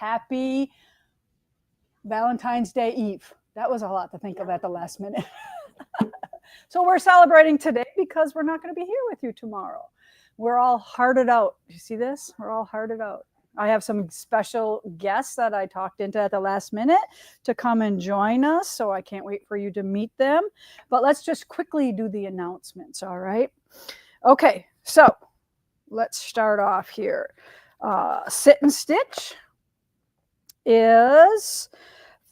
happy Valentine's Day Eve. That was a lot to think of at the last minute. So we're celebrating today because we're not going to be here with you tomorrow. We're all hearted out. You see this? We're all hearted out. I have some special guests that I talked into at the last minute to come and join us. So I can't wait for you to meet them. But let's just quickly do the announcements. All right. Okay. So let's start off here. Sit and Stitch is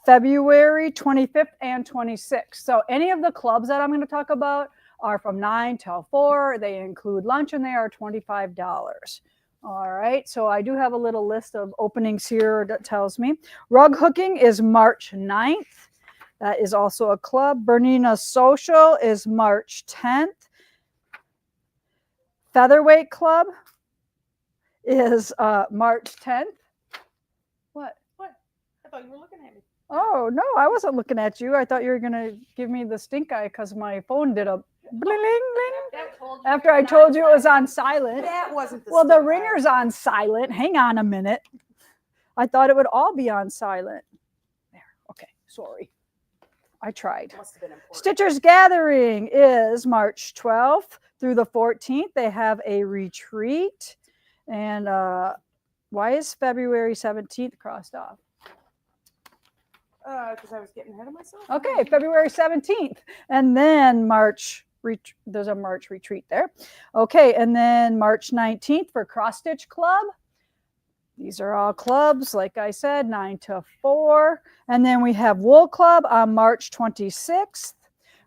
February 25th and 26th. So any of the clubs that I'm going to talk about are from 9 till 4. They include lunch and they are $25. All right. So I do have a little list of openings here that tells me. Rug hooking is March 9th. That is also a club. Bernina Social is March 10th. Featherweight Club is March 10th. What? What? I thought you were looking at me. Oh, no, I wasn't looking at you. I thought you were going to give me the stink eye because my phone did a bling, bling. After I told you it was on silent. That wasn't the Well, the stink eye. ringer's on silent. Hang on a minute. I thought it would all be on silent. There. Okay. Sorry. I tried. Must have been important. Stitcher's Gathering is March 12th through the 14th. They have a retreat. And why is February 17th crossed off? Because I was getting ahead of myself. Okay, February 17th. And then there's a March retreat there. Okay, and then March 19th for Cross Stitch Club. These are all clubs, like I said, 9 to 4. And then we have Wool Club on March 26th.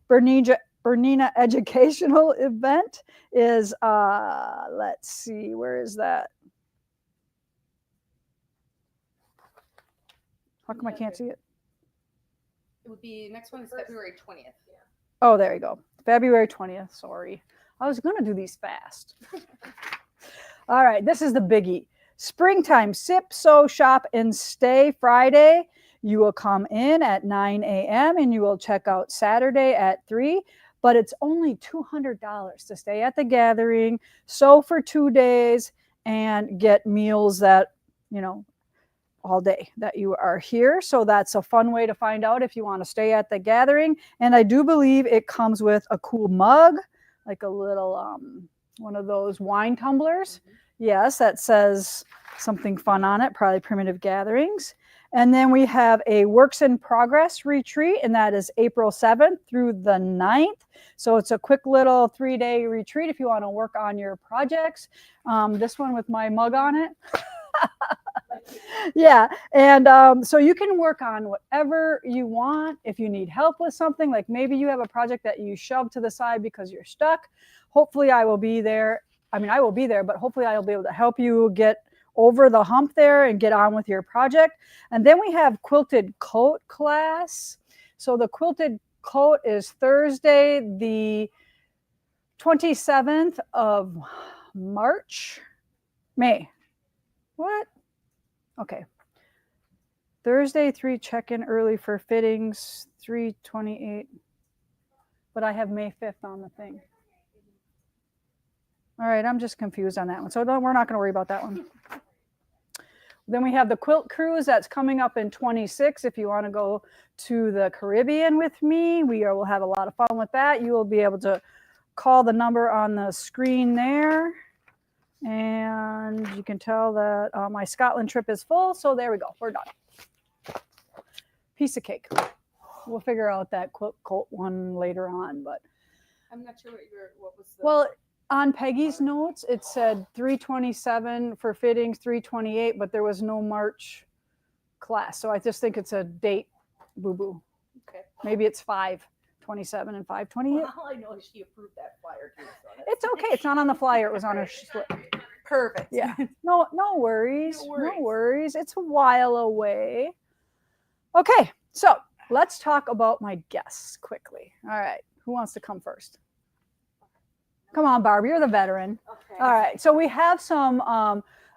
Bernina Educational Event is, let's see, where is that? How come I can't see it? It would be, next one is February 20th. Yeah. Oh, there you go. February 20th. Sorry. I was going to do these fast. All right. This is the biggie. Springtime Sip, Sew, Shop, and Stay Friday. You will come in at 9 a.m. and you will check out Saturday at 3. But it's only $200 to stay at the gathering, sew for 2 days, and get meals that, all day that you are here. So that's a fun way to find out if you want to stay at the gathering. And I do believe it comes with a cool mug, like a little one of those wine tumblers. Yes, that says something fun on it, probably Primitive Gatherings. And then we have a Works in Progress retreat, and that is April 7th through the 9th. So it's a quick little 3-day retreat if you want to work on your projects. This one with my mug on it. Yeah, and so you can work on whatever you want. If you need help with something, like maybe you have a project that you shoved to the side because you're stuck, hopefully I will be there. I mean, I will be there, but hopefully I'll be able to help you get over the hump there and get on with your project. And then we have Quilted Coat class. So the Quilted Coat is Thursday, the 27th of May. What? Okay. Thursday, 3 check-in early for fittings, 3/28. But I have May 5th on the thing. All right, I'm just confused on that one. So we're not going to worry about that one. Then we have the Quilt Cruise that's coming up in 26. If you want to go to the Caribbean with me, we will have a lot of fun with that. You will be able to call the number on the screen there. And you can tell that my Scotland trip is full. So there we go. We're done. Piece of cake. We'll figure out that Quilt Coat one later on. But I'm not sure what was the... Well, on Peggy's notes, it said 3/27 for fittings, 3/28, but there was no March class. So I just think it's a date boo-boo. Okay. Maybe it's 5/27 and 5/28. Well, all I know is she approved that flyer too. So It's okay. It's not on the flyer. It was on her slip. perfect. Yeah. No worries. No worries. It's a while away. Okay. So let's talk about my guests quickly. All right. Who wants to come first? Come on, Barb, you're the veteran. Okay. All right, so we have some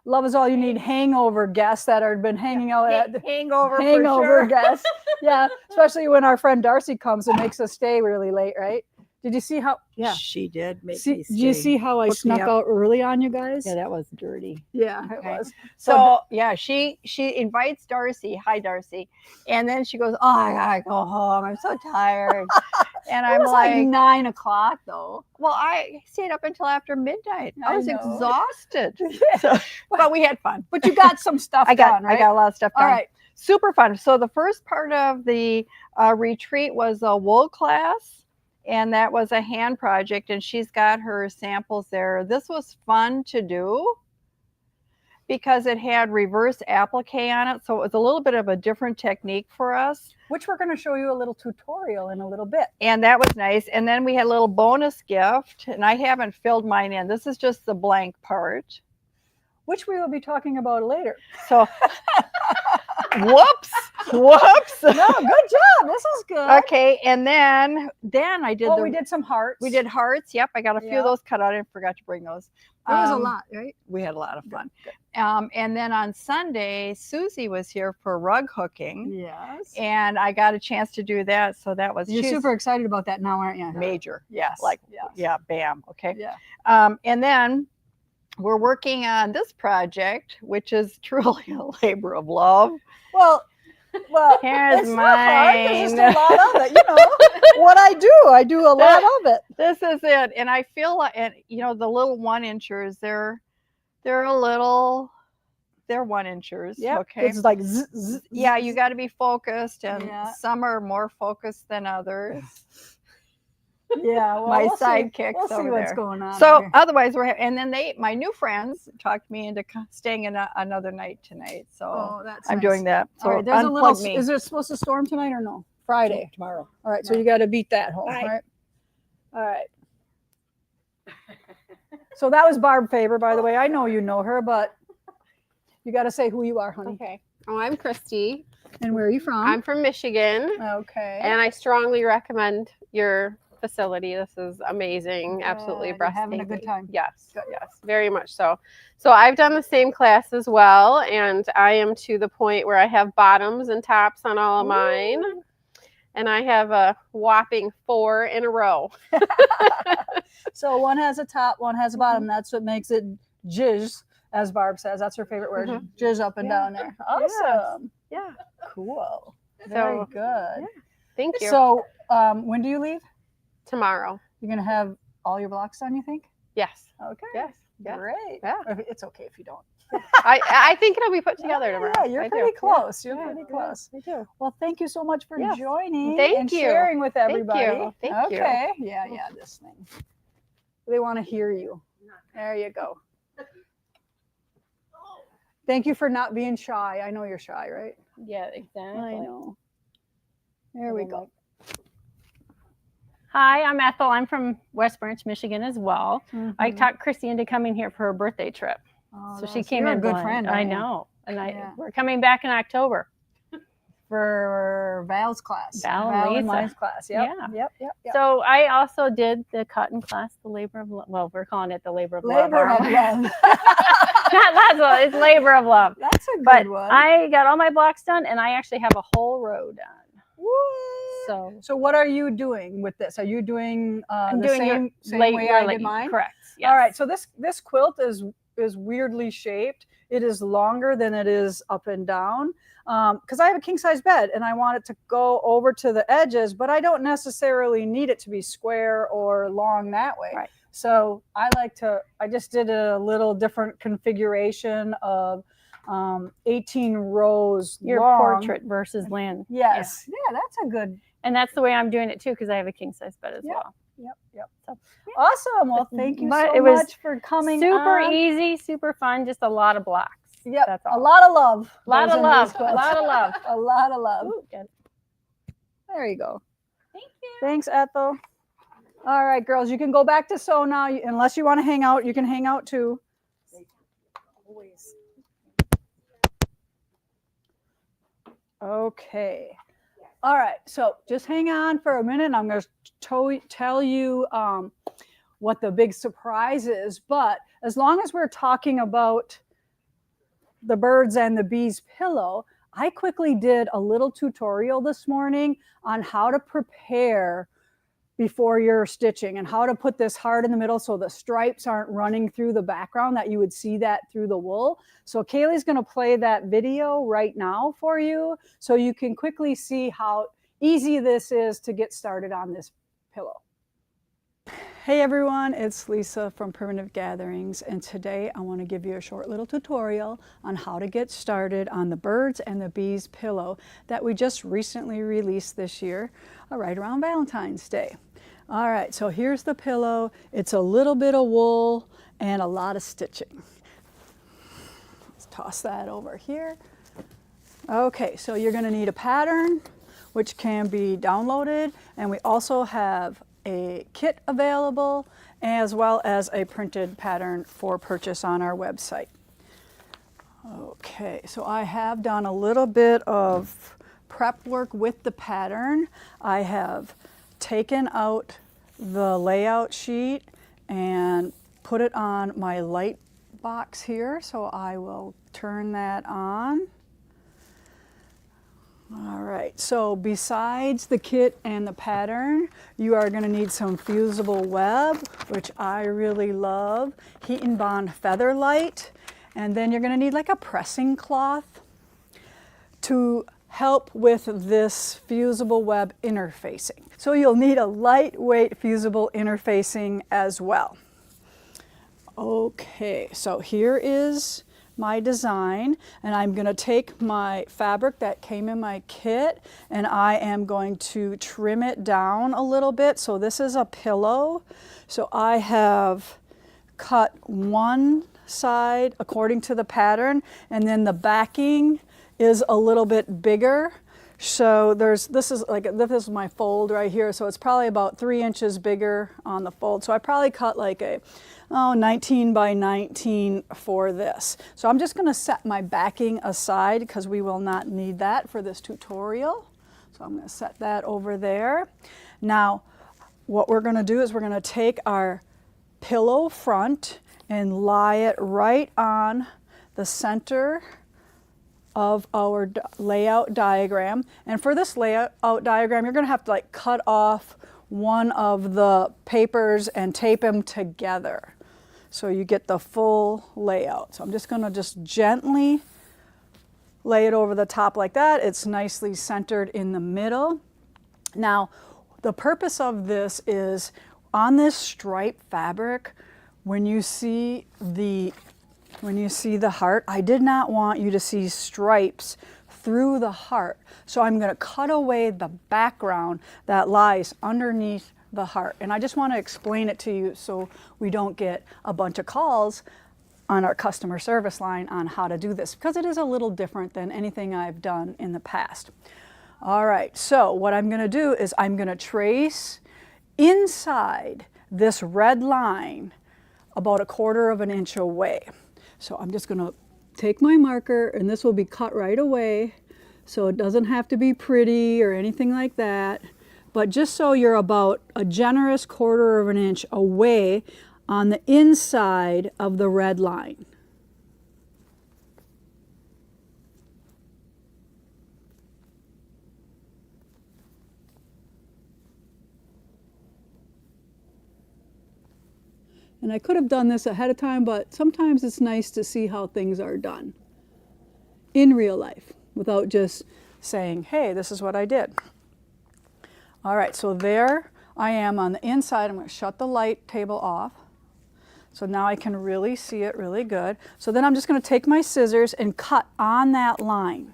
Love Is All You Need hangover guests that have been hanging out at the hangover for hangover sure. guests. Yeah, especially when our friend Darcy comes and makes us stay really late, right? Did you see how? Yeah. She did make See, me do you stay. see how I Hooked me snuck up. out early on you guys? Yeah, that was dirty. Yeah, it Okay. was. So yeah, she invites Darcy. Hi, Darcy. And then she goes, "Oh, I gotta go home. I'm so tired." And It I'm was like like, 9 o'clock though. "Well, I stayed up until after midnight. I I was know. exhausted." Yeah. So, but we had fun. But you got some stuff I got done, right? I got a lot of stuff done. All right. Super fun. So the first part of the retreat was a wool class, and that was a hand project, and she's got her samples there. This was fun to do because it had reverse applique on it, so it was a little bit of a different technique for us, Which we're going to show you a little tutorial in a little bit. and that was nice. And then we had a little bonus gift, and I haven't filled mine in. This is just the blank part. Which we will be talking about later. So whoops. No, good job. This is good. Okay, and then I did we did some hearts. we did hearts. Yep, I got a few Yep. of those cut out. I forgot to bring those. It was a lot, right? We had a lot of Good, fun. good. And then on Sunday, Susie was here for rug hooking, Yes. and I got a chance to do that. So that was You're she's super excited about that now, aren't you? major. Yes. Like yes. yeah, bam. Okay. Yeah. And then we're working on this project, which is truly a labor of love. Well, Here's it's not hard. There's mine. just a lot of it. You know what I do a lot of it. This is it, and I feel like, and you know, the little 1-inchers, they're 1-inchers. Yeah. Okay. It's like zzz, zzz, Yeah, zzz. you got to be focused, and Yeah. some are more focused than others. Yeah. Well, My we'll see. sidekicks We'll see over what's there. going on. So here. otherwise, and then my new friends talked me into staying in another night tonight. So Oh, that's I'm nice. doing that. So All right. There's a little. unplug me. Is it supposed to storm tonight or no? Friday. Tomorrow. All right. So you got to beat that home. Bye. Right. All right. So that was Barb Faber, by the way. I know you know her, but you got to say who you are, honey. Okay. Oh, I'm Christy. And where are you from? I'm from Michigan, okay. and I strongly recommend your facility. This is amazing. Absolutely Good. You're breathtaking. having a good time. Yes, Good. yes, very much so. So I've done the same class as well, and I am to the point where I have bottoms and tops on all of mine, and I have a whopping 4 in a row. So one has a top, one has a bottom. That's what makes it jizz, as Barb says. That's her favorite word. Mhm. Jizz up and Yeah. down there. Awesome. Yeah. Cool. Very So, good. yeah. Thank you. So when do you leave? Tomorrow. You're going to have all your blocks done, you think? Yes. Okay. Yes. Yeah. Great. Yeah. It's okay if you don't. I think it'll be put together tomorrow. Yeah, you're I pretty do. close. You're Yeah, pretty yeah, close. I do. Well, thank you so much for Yes. joining Thank and you. sharing with Thank everybody. you. Thank you. Okay. Yeah, this thing. They want to hear you. There you go. Thank you for not being shy. I know you're shy, right? Yeah, exactly. I know. There we go. Hi, I'm Ethel. I'm from West Branch, Michigan as well. I Mhm. talked Chrissy into coming here for her birthday trip. Oh, So she that's- came you're in a good blind. friend. I aren't you? know. And Yeah. we're coming back in October. For Val's class. Val and and Lisa. mine's class. Yep. Yeah. Yep. So I also did the cotton class, the labor of love. Well, we're calling it the labor of Labor love. of love. Not love, it's labor of love. That's a good But one. I got all my blocks done, and I actually have a whole row done. What? So So what are you doing with this? Are you doing I'm the doing same your way I late- did mine? Correct. Yes. All right. So this quilt is weirdly shaped. It is longer than it is up and down because I have a king size bed and I want it to go over to the edges, but I don't necessarily need it to be square or long that way. Right. So I just did a little different configuration of 18 rows Your long. portrait versus land. Yes. Yeah, that's a good. And that's the way I'm doing it too, because I have a king size bed as Yep. well. Yep. So, Awesome. Well, thank you But so it was much for coming. super on. easy, super fun, just a lot of blocks. Yep. That's A all. lot of love. Lot goes of into love. these A quilts. lot of love. A lot of love. Ooh, good. There you go. Thank you. Thanks, Ethel. All right, girls, you can go back to sew now. Unless you want to hang out, you can hang out too. Okay. All right. So just hang on for a minute. And I'm going to tell you what the big surprise is. But as long as we're talking about the birds and the bees pillow, I quickly did a little tutorial this morning on how to prepare before you're stitching, and how to put this heart in the middle so the stripes aren't running through the background, that you would see that through the wool. So Kaylee's going to play that video right now for you so you can quickly see how easy this is to get started on this pillow. Hey everyone, it's Lisa from Primitive Gatherings, and today I want to give you a short little tutorial on how to get started on the birds and the bees pillow that we just recently released this year, right around Valentine's Day. All right, so here's the pillow. It's a little bit of wool and a lot of stitching. Let's toss that over here. Okay, so you're going to need a pattern, which can be downloaded, and we also have a kit available, as well as a printed pattern for purchase on our website. Okay, so I have done a little bit of prep work with the pattern. I have taken out the layout sheet and put it on my light box here, so I will turn that on. All right, so besides the kit and the pattern, you are going to need some fusible web, which I really love, heat and bond feather light, and then you're going to need like a pressing cloth to help with this fusible web interfacing. So you'll need a lightweight fusible interfacing as well. Okay, so here is my design, and I'm going to take my fabric that came in my kit and I am going to trim it down a little bit. So this is a pillow, so I have cut one side according to the pattern, and then the backing is a little bit bigger. So this is my fold right here, so it's probably about 3 inches bigger on the fold. So I probably cut like a 19 by 19 for this. So I'm just going to set my backing aside because we will not need that for this tutorial. So I'm going to set that over there. Now what we're going to do is we're going to take our pillow front and lie it right on the center of our layout diagram. And for this layout diagram, you're going to have to like cut off one of the papers and tape them together so you get the full layout. So I'm just going to gently lay it over the top like that. It's nicely centered in the middle. Now, the purpose of this is on this striped fabric, when you see the heart, I did not want you to see stripes through the heart. So I'm going to cut away the background that lies underneath the heart. And I just want to explain it to you so we don't get a bunch of calls on our customer service line on how to do this, because it is a little different than anything I've done in the past. All right, so what I'm going to do is I'm going to trace inside this red line about 1/4 of an inch away. So I'm just going to take my marker, and this will be cut right away, so it doesn't have to be pretty or anything like that, but just so you're about a generous 1/4 of an inch away on the inside of the red line. And I could have done this ahead of time, but sometimes it's nice to see how things are done in real life without just saying, hey, this is what I did. All right, so there I am on the inside. I'm going to shut the light table off. So now I can really see it really good. So then I'm just going to take my scissors and cut on that line.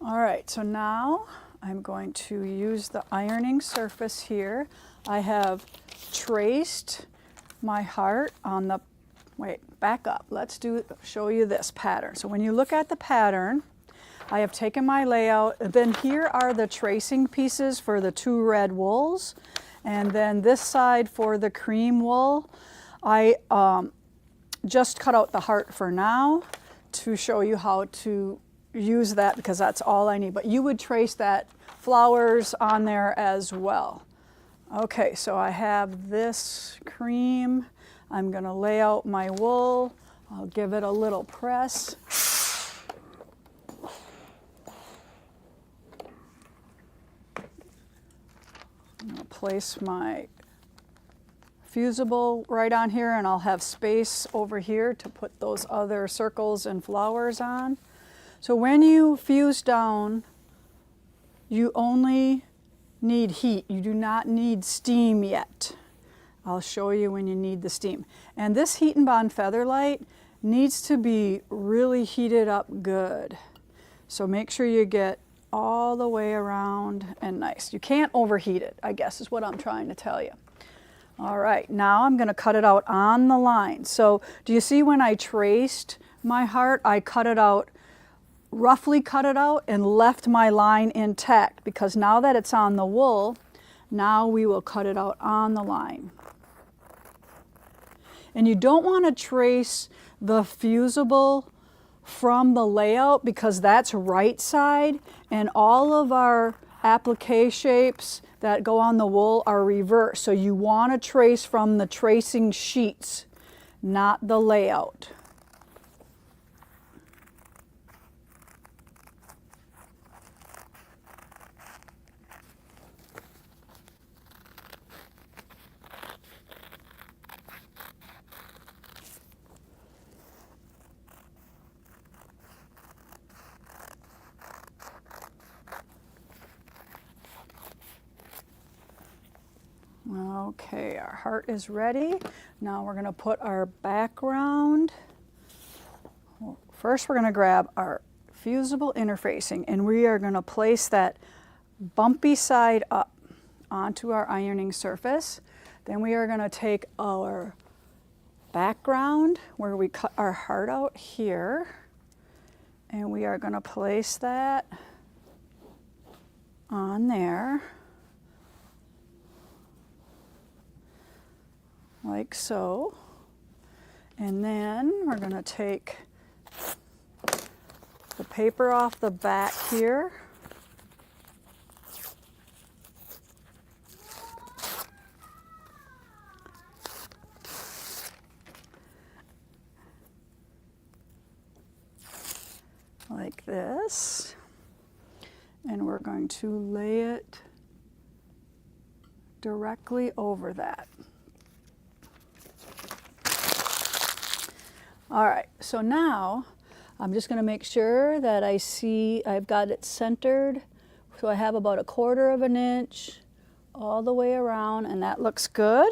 All right, so now I'm going to use the ironing surface here. I have traced my heart on the, wait, back up. Let's show you this pattern. So when you look at the pattern, I have taken my layout, and then here are the tracing pieces for the 2 red wools, and then this side for the cream wool. I just cut out the heart for now to show you how to use that, because that's all I need. But you would trace that flowers on there as well. Okay, so I have this cream. I'm going to lay out my wool. I'll give it a little press. I'm going to place my fusible right on here, and I'll have space over here to put those other circles and flowers on. So when you fuse down, you only need heat. You do not need steam yet. I'll show you when you need the steam. And this Heat and Bond Featherlight needs to be really heated up good. So make sure you get all the way around and nice. You can't overheat it, I guess is what I'm trying to tell you. All right, now I'm going to cut it out on the line. So do you see when I traced my heart, I cut it out, roughly cut it out, and left my line intact, because now that it's on the wool, now we will cut it out on the line. And you don't want to trace the fusible from the layout, because that's right side, and all of our applique shapes that go on the wool are reversed. So you want to trace from the tracing sheets, not the layout. Okay, our heart is ready. Now we're going to put our background. Well, first we're going to grab our fusible interfacing, and we are going to place that bumpy side up onto our ironing surface. Then we are going to take our background where we cut our heart out here, and we are going to place that on there. Like so. And then we're going to take the paper off the back here. Like this. And we're going to lay it directly over that. All right, so now I'm just going to make sure that I see I've got it centered. So I have about 1/4 of an inch all the way around, and that looks good.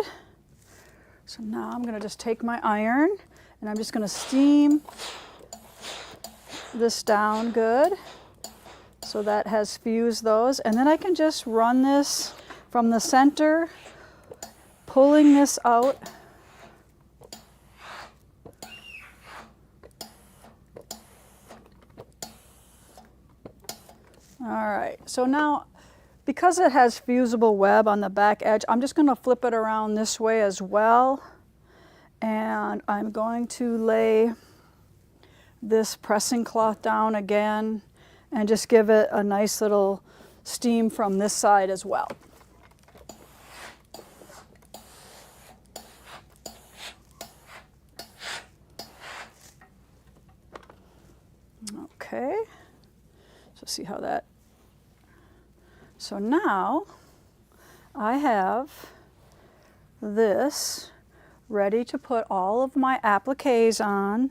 So now I'm going to just take my iron, and I'm just going to steam this down good. So that has fused those. And then I can just run this from the center, pulling this out. All right, so now because it has fusible web on the back edge, I'm just going to flip it around this way as well. And I'm going to lay this pressing cloth down again and just give it a nice little steam from this side as well. Okay, so see how that. So now I have this ready to put all of my appliques on,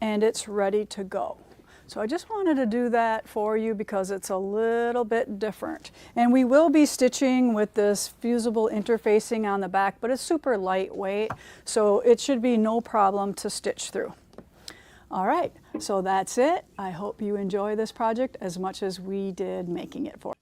and it's ready to go. So I just wanted to do that for you because it's a little bit different. And we will be stitching with this fusible interfacing on the back, but it's super lightweight, so it should be no problem to stitch through. All right, so that's it. I hope you enjoy this project as much as we did making it for you.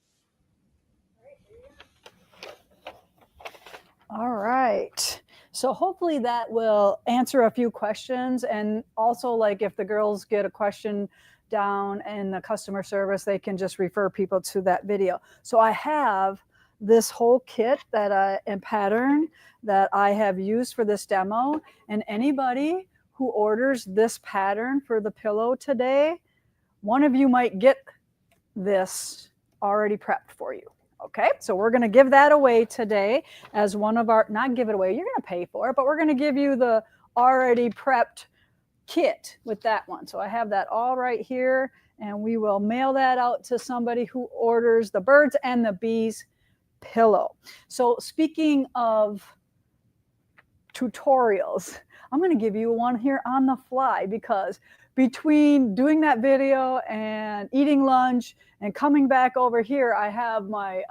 All right, so hopefully that will answer a few questions, and also like if the girls get a question down in the customer service, they can just refer people to that video. So I have this whole kit and pattern that I have used for this demo, and anybody who orders this pattern for the pillow today, one of you might get this already prepped for you. Okay, so we're going to give that away today as one of our, not give it away, you're going to pay for it, but we're going to give you the already prepped kit with that one. So I have that all right here, and we will mail that out to somebody who orders the birds and the bees pillow. So speaking of tutorials, I'm going to give you one here on the fly, because between doing that video and eating lunch and coming back over here, I have my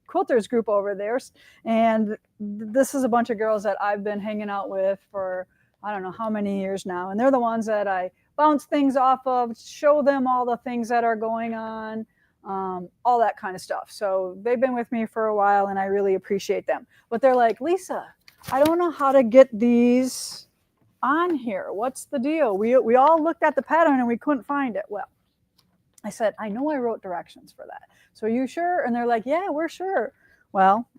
quilters group over there, and this is a bunch of girls that I've been hanging out with for I don't know how many years now, and they're the ones that I bounce things off of, show them all the things that are going on, all that kind of stuff. So they've been with me for a while, and I really appreciate them. But they're like, Lisa, I don't know how to get these on here. What's the deal? We all looked at the pattern and we couldn't find it. Well, I said, I know I wrote directions for that. So are you sure? And they're like, yeah, we're sure. Well,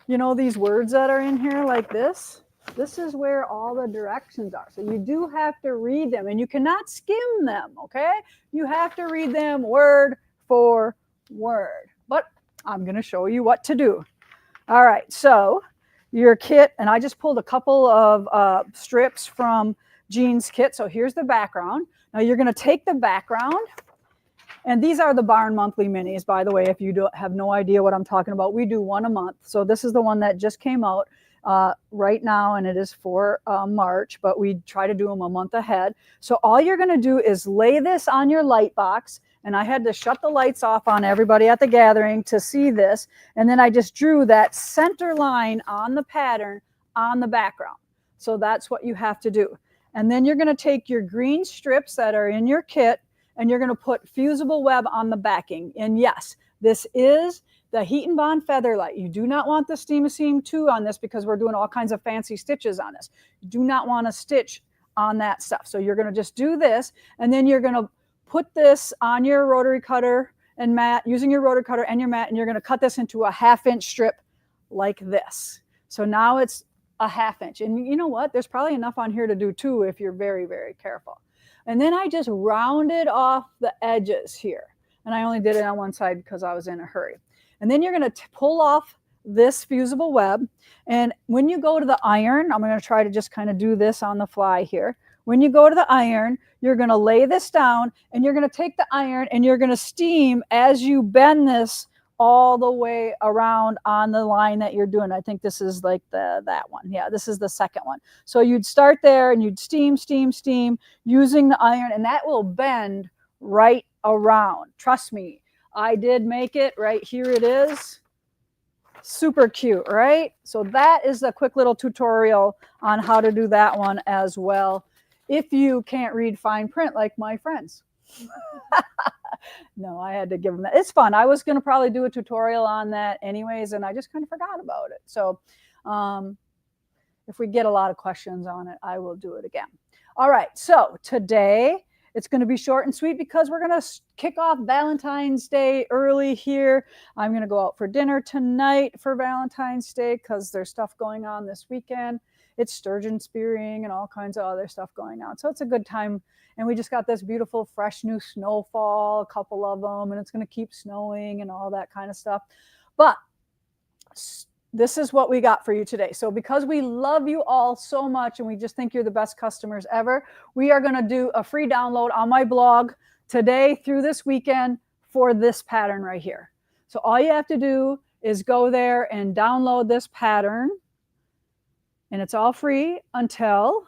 you know these words that are in here like this? This is where all the directions are. So you do have to read them, and you cannot skim them, okay? You have to read them word for word. But I'm going to show you what to do. All right, so your kit, and I just pulled a couple of strips from Jean's kit. So here's the background. Now you're going to take the background, and these are the Barn Monthly Minis, by the way, if you have no idea what I'm talking about. We do one a month. So this is the one that just came out right now, and it is for March, but we try to do them a month ahead. So all you're going to do is lay this on your light box, and I had to shut the lights off on everybody at the gathering to see this, and then I just drew that center line on the pattern on the background. So that's what you have to do. And then you're going to take your green strips that are in your kit, and you're going to put fusible web on the backing. And yes, this is the Heat and Bond Featherlight. You do not want the Steam a Seam 2 on this, because we're doing all kinds of fancy stitches on this. You do not want to stitch on that stuff. So you're going to just do this, and then you're going to put this on your rotary cutter and mat, using your rotary cutter and your mat, and you're going to cut this into a 1/2 inch strip like this. So now it's a 1/2 inch. And you know what? There's probably enough on here to do 2 if you're very, very careful. And then I just rounded off the edges here. And I only did it on one side because I was in a hurry. And then you're going to pull off this fusible web. And when you go to the iron, I'm going to try to just kind of do this on the fly here. When you go to the iron, you're going to lay this down, and you're going to take the iron and you're going to steam as you bend this all the way around on the line that you're doing. I think this is like that one. Yeah, this is the second one. So you'd start there and you'd steam, steam, steam using the iron, and that will bend right around. Trust me, I did make it. Right here it is. Super cute, right? So that is a quick little tutorial on how to do that one as well, if you can't read fine print like my friends. No, I had to give them that. It's fun. I was going to probably do a tutorial on that anyways, and I just kind of forgot about it. So if we get a lot of questions on it, I will do it again. All right, so today it's going to be short and sweet, because we're going to kick off Valentine's Day early here. I'm going to go out for dinner tonight for Valentine's Day, because there's stuff going on this weekend. It's sturgeon spearing and all kinds of other stuff going on. So it's a good time. And we just got this beautiful, fresh new snowfall, a couple of them, and it's going to keep snowing and all that kind of stuff. But this is what we got for you today. So because we love you all so much and we just think you're the best customers ever, we are going to do a free download on my blog today through this weekend for this pattern right here. So all you have to do is go there and download this pattern. And it's all free until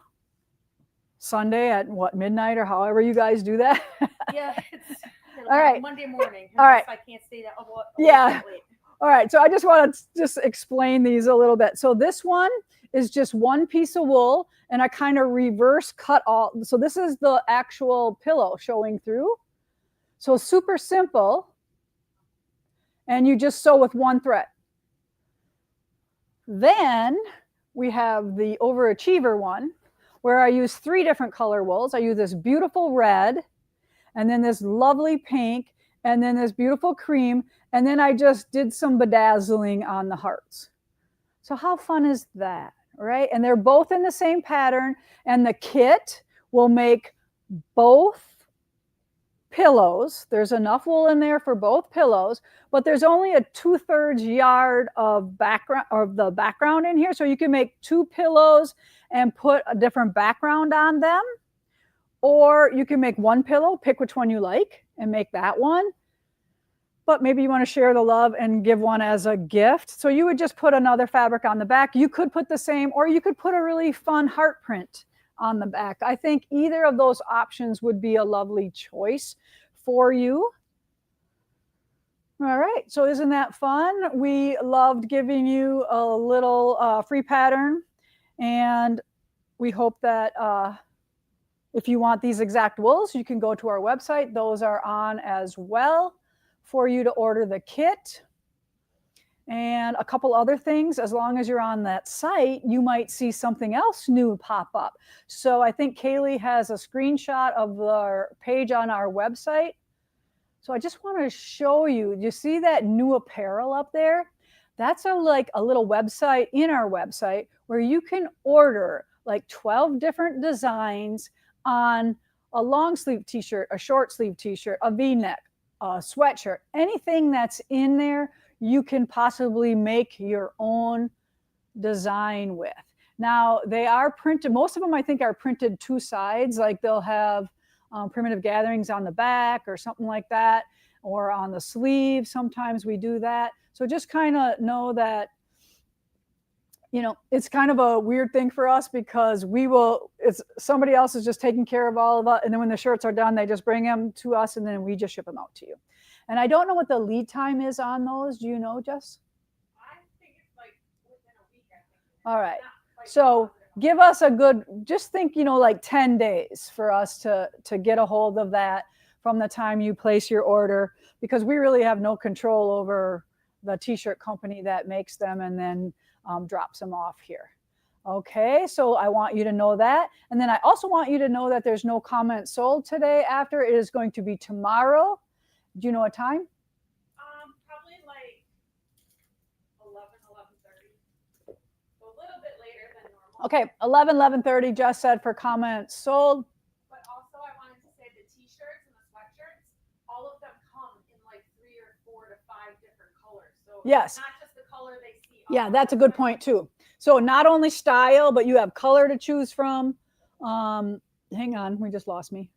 Sunday at what, midnight, or however you guys do that? Yeah, it's all right. Monday morning. All right. I can't stay that. Yeah. All right. So I just want to just explain these a little bit. So this one is just one piece of wool, and I kind of reverse cut all. So this is the actual pillow showing through. So super simple. And you just sew with one thread. Then we have the overachiever one, where I use 3 different color wools. I use this beautiful red, and then this lovely pink, and then this beautiful cream, and then I just did some bedazzling on the hearts. So how fun is that, right? And they're both in the same pattern, and the kit will make both pillows. There's enough wool in there for both pillows, but there's only a 2/3 yard of the background in here. So you can make 2 pillows and put a different background on them, or you can make 1 pillow, pick which one you like and make that one. But maybe you want to share the love and give one as a gift. So you would just put another fabric on the back. You could put the same, or you could put a really fun heart print on the back. I think either of those options would be a lovely choice for you. All right, so isn't that fun? We loved giving you a little free pattern, and we hope that if you want these exact wools, you can go to our website. Those are on as well for you to order the kit. And a couple other things, as long as you're on that site, you might see something else new pop up. So I think Kaylee has a screenshot of the page on our website. So I just want to show you, you see that new apparel up there? That's like a little website in our website where you can order like 12 different designs on a long sleeve t-shirt, a short sleeve t-shirt, a v-neck, a sweatshirt, anything that's in there, you can possibly make your own design with. Now, they are printed, most of them I think are printed 2 sides, like they'll have primitive gatherings on the back or something like that, or on the sleeve. Sometimes we do that. So just kind of know that, you know, it's kind of a weird thing for us because it's somebody else is just taking care of all of it. And then when the shirts are done, they just bring them to us and then we just ship them out to you. And I don't know what the lead time is on those. Do you know, Jess? I think it's like within a week, I think. All right. So give us a good, just think, you know, like 10 days for us to get a hold of that from the time you place your order, because we really have no control over the t-shirt company that makes them and then drops them off here. Okay, so I want you to know that. And then I also want you to know that there's no comment sold today after. It is going to be tomorrow. Do you know what time? Probably like 11:30. So a little bit later than normal. Okay, 11:30 just said for comments sold. But also I wanted to say the t-shirts and the sweatshirts, all of them come in like 3 or 4 to 5 different colors. So Yes. it's not just the color they see. Yeah, that's a good point too. So not only style, but you have color to choose from. Hang on, we just lost me.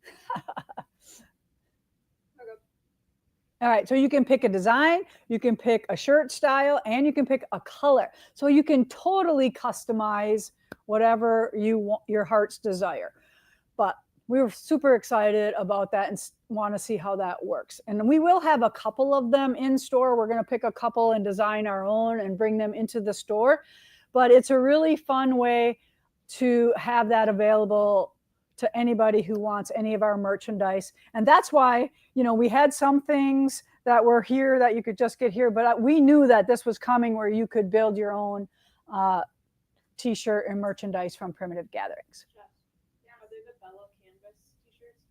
All right, so you can pick a design, you can pick a shirt style, and you can pick a color. So you can totally customize whatever you want, your heart's desire. But we were super excited about that and want to see how that works. And we will have a couple of them in store. We're going to pick a couple and design our own and bring them into the store. But it's a really fun way to have that available to anybody who wants any of our merchandise. And that's why, you know, we had some things that were here that you could just get here, but we knew that this was coming where you could build your own t-shirt and merchandise from Primitive Gatherings. Yeah, are they the Bella Canvas t-shirts?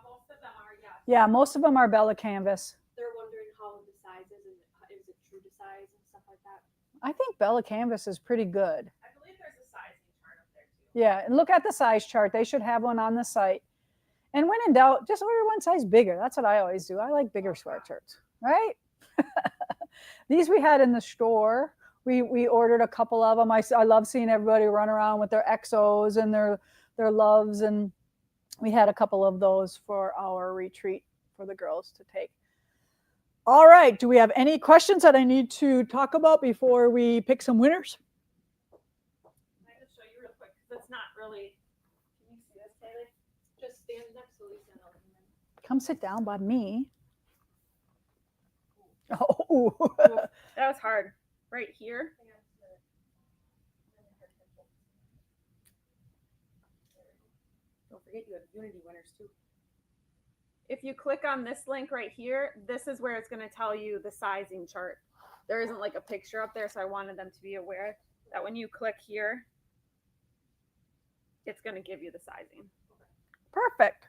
Most of them are, yes. Yeah, most of them are Bella Canvas. They're wondering how the size is it true to size and stuff like that? I think Bella Canvas is pretty good. I believe there's a sizing chart up there too. Yeah, and look at the size chart. They should have one on the site. And when in doubt, just order one size bigger. That's what I always do. I like bigger sweatshirts, right? These we had in the store. We ordered a couple of them. I love seeing everybody run around with their XOs and their loves. And we had a couple of those for our retreat for the girls to take. All right. Do we have any questions that I need to talk about before we pick some winners? Can I just show you real quick? Because it's not really, can you see this, Taylor? Just stand next to Lisa and I'll Come sit down by me. Oh. That was hard. Right here. forget you have Unity winners too. If you click on this link right here, this is where it's going to tell you the sizing chart. There isn't like a picture up there, so I wanted them to be aware that when you click here, it's going to give you the sizing. Perfect.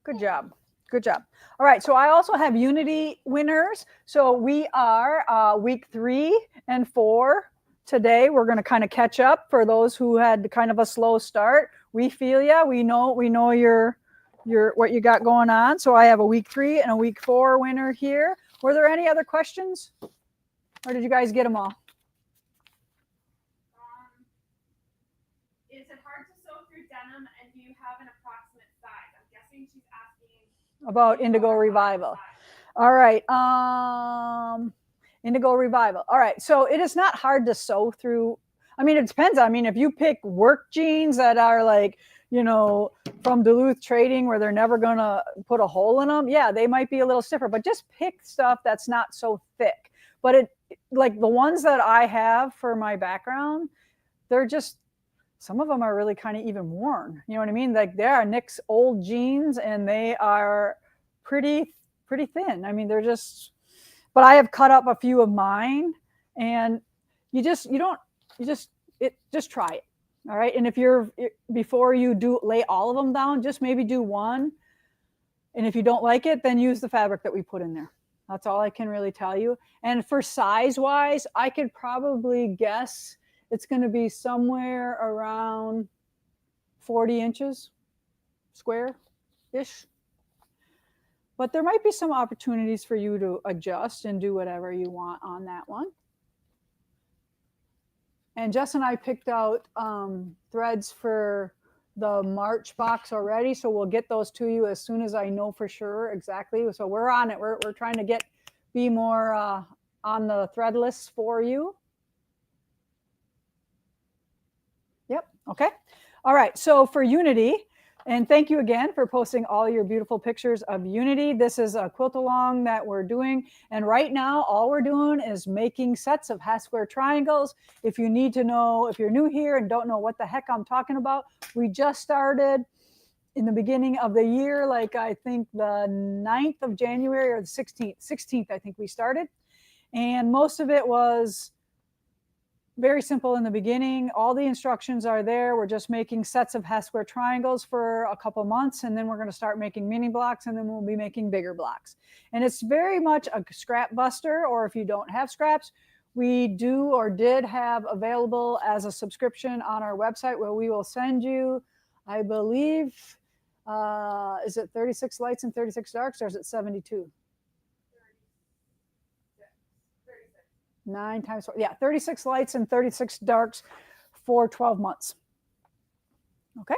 Good job. Good job. All right. So I also have Unity winners. So we are week 3 and 4 today. We're going to kind of catch up for those who had kind of a slow start. We feel ya. We know your what you got going on. So I have a week 3 and a week 4 winner here. Were there any other questions? Or did you guys get them all? Is it hard to sew through denim, and do you have an approximate size? I'm guessing she's asking About Indigo Revival. All right. Indigo Revival. All right. So it is not hard to sew through. I mean, it depends. I mean, if you pick work jeans that are like, you know, from Duluth Trading where they're never going to put a hole in them, yeah, they might be a little stiffer, but just pick stuff that's not so thick. But it, like the ones that I have for my background, they're just, some of them are really kind of even worn. You know what I mean? Like they are Nick's old jeans and they are pretty thin. I mean, they're just, but I have cut up a few of mine, and just try it. All right. And if before you lay all of them down, just maybe do one. And if you don't like it, then use the fabric that we put in there. That's all I can really tell you. And for size wise, I could probably guess it's going to be somewhere around 40 inches square-ish. But there might be some opportunities for you to adjust and do whatever you want on that one. And Jess and I picked out threads for the March box already, so we'll get those to you as soon as I know for sure exactly. So we're on it. We're trying to be more on the thread list for you. Yep. Okay. All right. So for Unity, and thank you again for posting all your beautiful pictures of Unity. This is a quilt along that we're doing. And right now, all we're doing is making sets of half square triangles. If you need to know, if you're new here and don't know what the heck I'm talking about, we just started in the beginning of the year, like I think the 9th of January or the 16th, I think we started. And most of it was very simple in the beginning. All the instructions are there. We're just making sets of half square triangles for a couple months, and then we're going to start making mini blocks, and then we'll be making bigger blocks. And it's very much a scrap buster, or if you don't have scraps, we do or did have available as a subscription on our website where we will send you, I believe, is it 36 lights and 36 darks, or is it 72? 9 times 4, yeah, 36 lights and 36 darks for 12 months. Okay.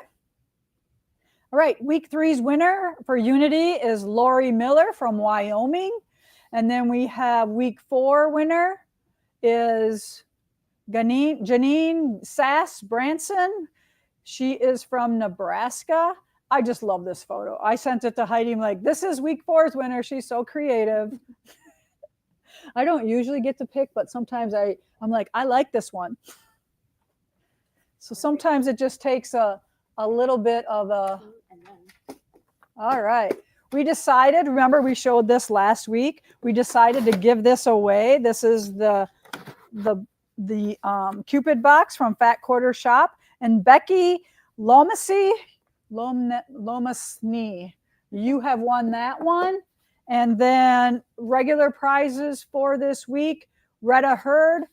All right, week 3's winner for Unity is Lori Miller from Wyoming. And then we have week 4 winner is Janine Sass Branson. She is from Nebraska. I just love this photo. I sent it to Heidi. I'm like, this is week 4's winner. She's so creative. I don't usually get to pick, but sometimes I'm like, I like this one. So sometimes it just takes a little bit of a, all right. We decided, remember we showed this last week, we decided to give this away. This is the Cupid box from Fat Quarter Shop, and Becky Lomasny, you have won that one. And then regular prizes for this week, Retta Hurd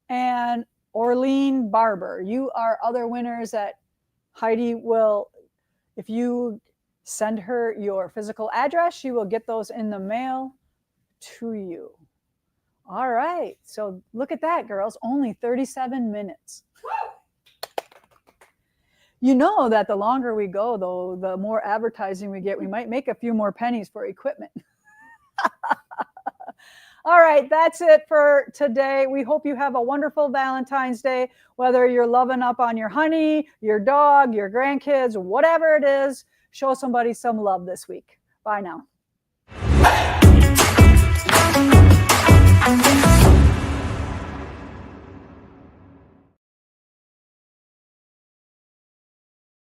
and Orlean Barber. You are other winners that Heidi will, if you send her your physical address, she will get those in the mail to you. All right. So look at that, girls. Only 37 minutes. You know that the longer we go, though, the more advertising we get. We might make a few more pennies for equipment. All right, that's it for today. We hope you have a wonderful Valentine's Day, whether you're loving up on your honey, your dog, your grandkids, whatever it is. Show somebody some love this week. Bye now.